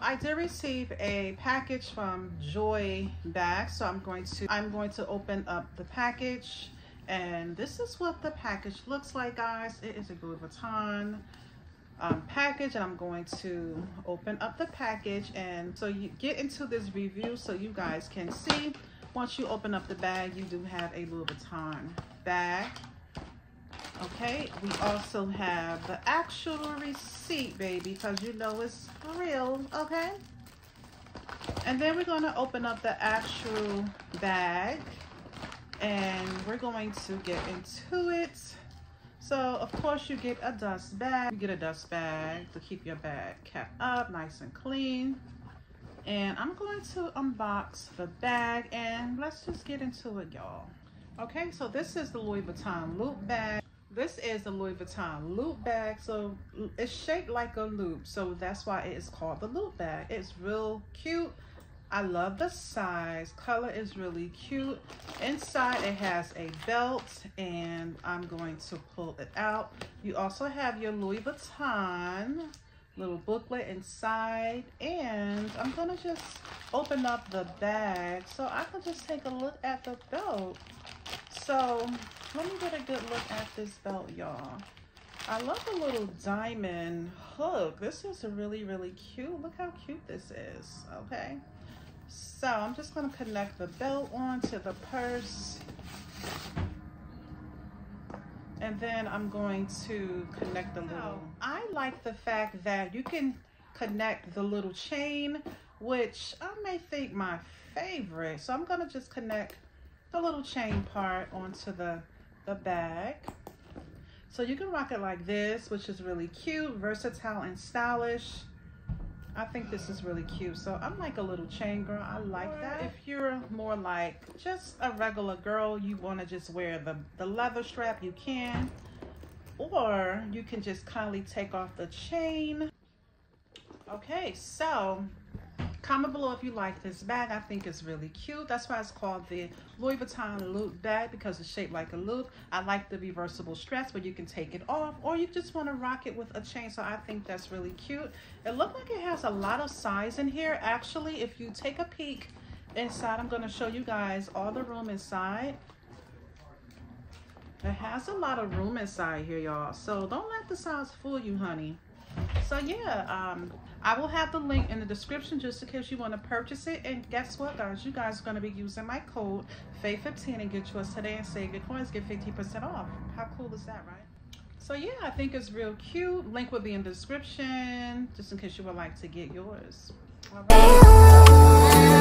I did receive a package from Zoye Bags, so I'm going to open up the package, and this is what the package looks like, guys. It is a Louis Vuitton package, and I'm going to open up the package, and so you get into this review so you guys can see. Once you open up the bag, you do have a Louis Vuitton bag. Okay, we also have the actual receipt, baby, because you know it's real, okay? And then we're going to open up the actual bag, and we're going to get into it. So, of course, you get a dust bag. You get a dust bag to keep your bag kept up, nice and clean. And I'm going to unbox the bag, and let's just get into it, y'all. Okay, so this is the Louis Vuitton loop bag. This is the Louis Vuitton loop bag, so it's shaped like a loop, so that's why it is called the loop bag. It's real cute. I love the size. Color is really cute. Inside it has a belt, and I'm going to pull it out. You also have your Louis Vuitton little booklet inside, and I'm gonna just open up the bag so I can just take a look at the belt. So let me get a good look at this belt, y'all. I love the little diamond hook. This is really, really cute. Look how cute this is, okay? So I'm just gonna connect the belt onto the purse. And then I'm going to connect the little. I like the fact that you can connect the little chain, which I may think my favorite. So I'm gonna just connect the little chain part onto the bag. So you can rock it like this, which is really cute, versatile and stylish. I think this is really cute. So I'm like a little chain girl. I like that. If you're more like just a regular girl, you want to just wear the leather strap, you can. Or you can just kindly take off the chain. Okay, so comment below if you like this bag. I think it's really cute. That's why it's called the Louis Vuitton loop bag, because it's shaped like a loop. I like the reversible straps where you can take it off, or you just want to rock it with a chain. So I think that's really cute. It looks like it has a lot of size in here. Actually, if you take a peek inside, I'm going to show you guys all the room inside. It has a lot of room inside here, y'all. So don't let the size fool you, honey. So yeah, I will have the link in the description just in case you want to purchase it. And guess what, guys? You guys are going to be using my code FAITH15 and get yours today and save your coins, get 50% off. How cool is that, right? So yeah, I think it's real cute. Link will be in the description just in case you would like to get yours. All right.